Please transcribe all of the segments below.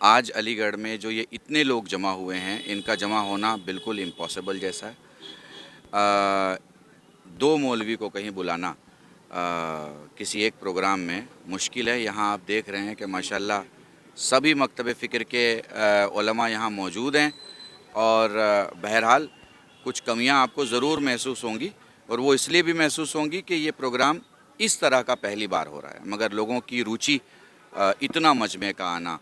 آج علی گڑھ میں جو یہ اتنے لوگ جمع ہوئے ہیں ان کا جمع ہونا بالکل امپاسبل جیسا ہے. 2 مولوی کو کہیں بلانا کسی ایک پروگرام میں مشکل ہے. یہاں آپ دیکھ رہے ہیں کہ ماشاءاللہ سبھی مکتب فکر کے علماء یہاں موجود ہیں اور بہرحال کچھ کمیاں آپ کو ضرور محسوس ہوں گی اور وہ اس لیے بھی محسوس ہوں گی کہ یہ پروگرام اس طرح کا پہلی بار ہو رہا ہے. مگر لوگوں کی روچی اتنا مجمع کا آنا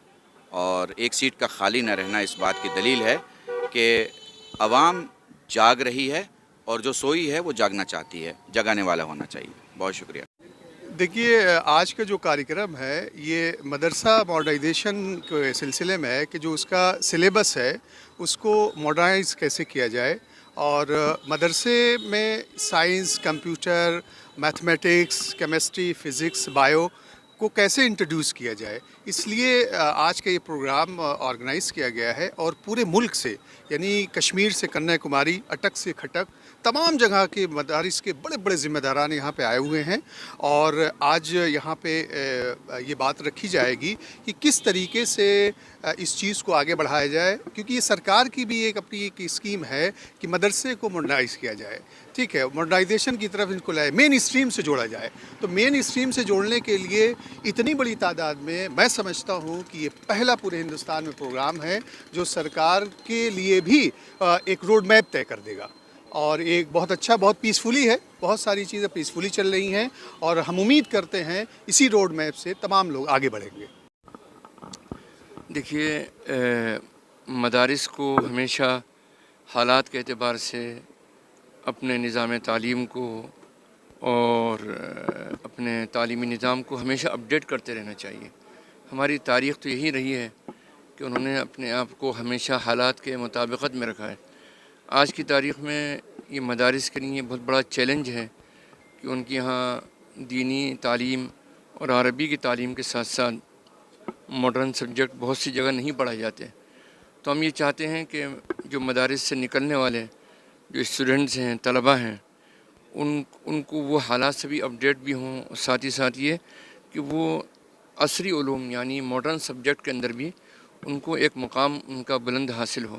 اور ایک سیٹ کا خالی نہ رہنا اس بات کی دلیل ہے کہ عوام جاگ رہی ہے اور جو سوئی ہے وہ جاگنا چاہتی ہے. جگانے والا ہونا چاہیے. بہت شکریہ. دیکھیے آج کا جو کارکرم ہے یہ مدرسہ ماڈرنائزیشن کے سلسلے میں ہے کہ جو اس کا سلیبس ہے اس کو ماڈرنائز کیسے کیا جائے اور مدرسے میں science, computer, mathematics, chemistry, physics, bio کو کیسے انٹروڈیوس کیا جائے. اس لیے آج کا یہ پروگرام آرگنائز کیا گیا ہے اور پورے ملک سے یعنی کشمیر سے کنیا کماری، اٹک سے کھٹک، تمام جگہ کے مدارس کے بڑے بڑے ذمہ داران یہاں پہ آئے ہوئے ہیں اور آج یہاں پہ یہ بات رکھی جائے گی کہ کس طریقے سے اس چیز کو آگے بڑھایا جائے، کیونکہ یہ سرکار کی بھی ایک اپنی ایک اسکیم ہے کہ مدرسے کو ماڈرنائز کیا جائے. ٹھیک ہے، ماڈرنائزیشن کی طرف ان کو لائے، مین اسٹریم سے جوڑا جائے. تو مین اسٹریم سے جوڑنے کے لیے اتنی بڑی تعداد میں سمجھتا ہوں کہ یہ پہلا پورے ہندوستان میں پروگرام ہے جو سرکار کے لیے بھی ایک روڈ میپ طے کر دے گا اور ایک بہت اچھا، بہت پیسفلی ہے. بہت ساری چیزیں پیسفلی چل رہی ہیں اور ہم امید کرتے ہیں اسی روڈ میپ سے تمام لوگ آگے بڑھیں گے. دیکھیے مدارس کو ہمیشہ حالات کے اعتبار سے اپنے نظام تعلیم کو اور اپنے تعلیمی نظام کو ہمیشہ اپڈیٹ کرتے رہنا چاہیے. ہماری تاریخ تو یہی رہی ہے کہ انہوں نے اپنے آپ کو ہمیشہ حالات کے مطابقت میں رکھا ہے. آج کی تاریخ میں یہ مدارس کے لیے بہت بڑا چیلنج ہے کہ ان کے یہاں دینی تعلیم اور عربی کی تعلیم کے ساتھ ساتھ ماڈرن سبجیکٹ بہت سی جگہ نہیں پڑھائے جاتے. تو ہم یہ چاہتے ہیں کہ جو مدارس سے نکلنے والے جو اسٹوڈنٹس ہیں، طلباء ہیں، ان کو وہ حالات سے بھی اپڈیٹ بھی ہوں اور ساتھ ہی ساتھ یہ کہ وہ عصری علوم یعنی ماڈرن سبجیکٹ کے اندر بھی ان کو ایک مقام ان کا بلند حاصل ہو.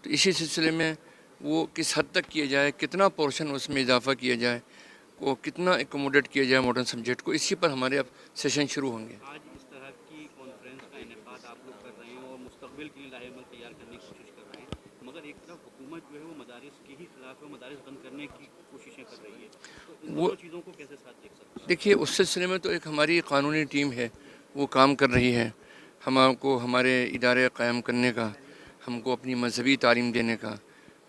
تو اسی سلسلے میں وہ کس حد تک کیا جائے، کتنا پورشن اس میں اضافہ کیا جائے، وہ کتنا ایکوموڈیٹ کیا جائے ماڈرن سبجیکٹ کو، اسی پر ہمارے اب سیشن شروع ہوں گے. آج اس طرح کی کانفرنس کا انعقاد آپ لوگ کر رہے ہیں اور مستقبل کے لیے لاہے عمل تیار کرنے کی کوشش کر رہے ہیں، مگر ایک طرف حکومت جو ہے وہ مدارس کے ہی خلاف ہے، مدارس بند کرنے کی کوششیں کر رہی ہے. تو ان دونوں چیزوں کو کیسے ساتھ دیکھ سکتے ہیں؟ دیکھیے اس سلسلے میں تو ایک ہماری قانونی ٹیم ہے، وہ کام کر رہی ہے. ہم کو ہمارے ادارے قائم کرنے کا، ہم کو اپنی مذہبی تعلیم دینے کا،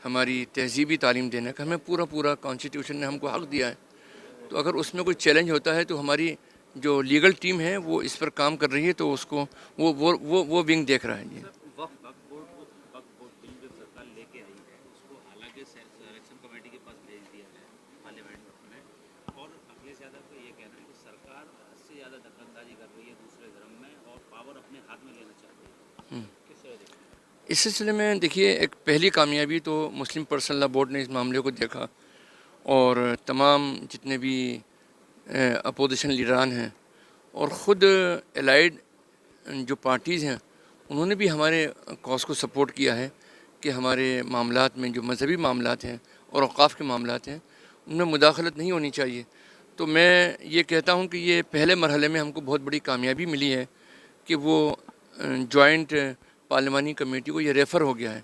ہماری تہذیبی تعلیم دینے کا ہمیں پورا کانسٹیٹیوشن نے ہم کو حق دیا ہے. تو اگر اس میں کوئی چیلنج ہوتا ہے تو ہماری جو لیگل ٹیم ہے وہ اس پر کام کر رہی ہے، تو اس کو وہ ونگ دیکھ رہا ہے. جی وقف بورڈ کو بل جو سرکار لے کے آئی ہے اس کو حالانکہ سلیکشن کمیٹی کے پاس بھیج دیا ہے پارلیمنٹ میں، اور اگلے زیادہ کو یہ کہنا ہے کہ سرکار سے زیادہ دخل اندازی کر رہی ہے دوسرے دھرم میں اور پاور اپنے ہاتھ میں لینا چاہتی ہے. کس طرح دیکھیں؟ اس سلسلے میں دیکھیے ایک پہلی کامیابی تو مسلم پرسنل لا بورڈ نے اس معاملے کو دیکھا اور تمام جتنے بھی اپوزیشن لیڈران ہیں اور خود الائیڈ جو پارٹیز ہیں انہوں نے بھی ہمارے کاز کو سپورٹ کیا ہے کہ ہمارے معاملات میں جو مذہبی معاملات ہیں اور اوقاف کے معاملات ہیں ان میں مداخلت نہیں ہونی چاہیے. تو میں یہ کہتا ہوں کہ یہ پہلے مرحلے میں ہم کو بہت بڑی کامیابی ملی ہے کہ وہ جوائنٹ پارلیمانی کمیٹی کو یہ ریفر ہو گیا ہے.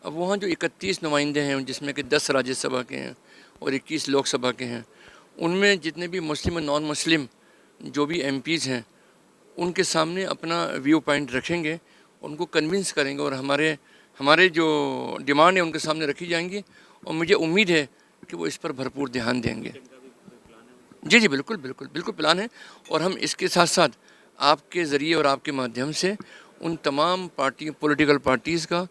اب وہاں جو 31 نمائندے ہیں جس میں کہ 10 راجیہ سبھا کے ہیں اور 21 لوک سبھا کے ہیں، ان میں جتنے بھی مسلم اور نان مسلم جو بھی ایم پیز ہیں ان کے سامنے اپنا ویو پوائنٹ رکھیں گے، ان کو کنونس کریں گے اور ہمارے جو ڈیمانڈ ہیں ان کے سامنے رکھی جائیں گی اور مجھے امید ہے کہ وہ اس پر بھرپور دھیان دیں گے. جی بالکل پلان ہے اور ہم اس کے ساتھ ساتھ آپ کے ذریعے اور آپ کے مادھیم سے ان تمام پولیٹیکل پارٹیز کا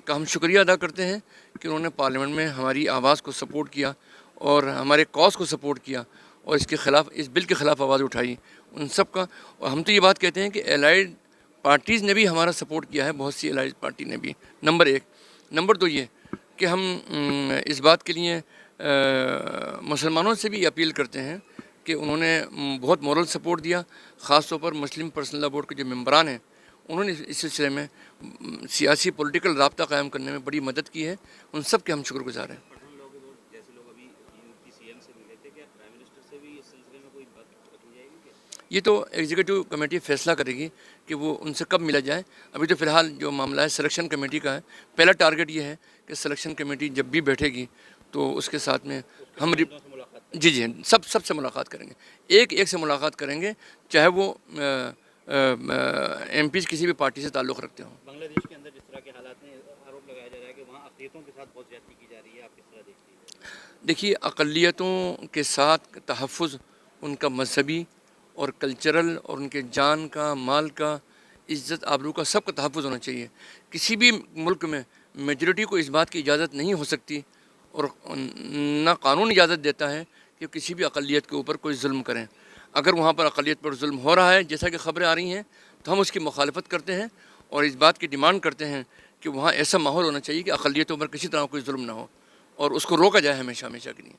ہم شکریہ ادا کرتے ہیں کہ انہوں نے پارلیمنٹ میں ہماری آواز کو سپورٹ کیا اور ہمارے کاز کو سپورٹ کیا اور اس بل کے خلاف آواز اٹھائی ان سب کا. اور ہم تو یہ بات کہتے ہیں کہ الائیڈ پارٹیز نے بھی ہمارا سپورٹ کیا ہے، بہت سی الائیڈ پارٹی نے بھی. نمبر 1. نمبر 2 یہ کہ ہم اس بات کے لیے مسلمانوں سے بھی اپیل کرتے ہیں کہ انہوں نے بہت مورل سپورٹ دیا، خاص طور پر مسلم پرسنل لا بورڈ کے جو ممبران ہیں انہوں نے اس سلسلے میں سیاسی پولیٹیکل رابطہ قائم کرنے میں بڑی مدد کی ہے، ان سب کے ہم شکر گزار ہیں۔ پٹھان لوگ جیسے لوگ ابھی یو پی سی ایم سے ملے تھے، کیا پرائم منسٹر سے بھی اس سلسلے میں کوئی بات رکھی جائے گی کیا؟ یہ تو ایگزیکٹو کمیٹی فیصلہ کرے گی کہ وہ ان سے کب ملا جائے۔ ابھی تو فی الحال جو معاملہ ہے سلیکشن کمیٹی کا ہے، پہلا ٹارگٹ یہ ہے کہ سلیکشن کمیٹی جب بھی بیٹھے گی تو اس کے ساتھ میں ہم جی سب سے ملاقات کریں گے، ایک سے ملاقات کریں گے، چاہے وہ ایم پیز کسی بھی پارٹی سے تعلق رکھتے ہوں۔ بنگلہ دیش کے اندر جس طرح کے حالات میں آروپ لگایا جا رہا ہے کہ وہاں اقلیتوں کے ساتھ بہت زیادتی کی جا رہی ہے، آپ کس طرح دیکھتے ہیں؟ دیکھیے، اقلیتوں کے ساتھ تحفظ، ان کا مذہبی اور کلچرل اور ان کے جان کا، مال کا، عزت آبرو کا، سب کا تحفظ ہونا چاہیے۔ کسی بھی ملک میں میجورٹی کو اس بات کی اجازت نہیں ہو سکتی اور نہ قانون اجازت دیتا ہے کہ کسی بھی اقلیت کے اوپر کوئی ظلم کریں۔ اگر وہاں پر اقلیت پر ظلم ہو رہا ہے، جیسا کہ خبریں آ رہی ہیں، تو ہم اس کی مخالفت کرتے ہیں اور اس بات کی ڈیمانڈ کرتے ہیں کہ وہاں ایسا ماحول ہونا چاہیے کہ اقلیتوں پر کسی طرح کوئی ظلم نہ ہو اور اس کو روکا جائے ہمیشہ کے لیے۔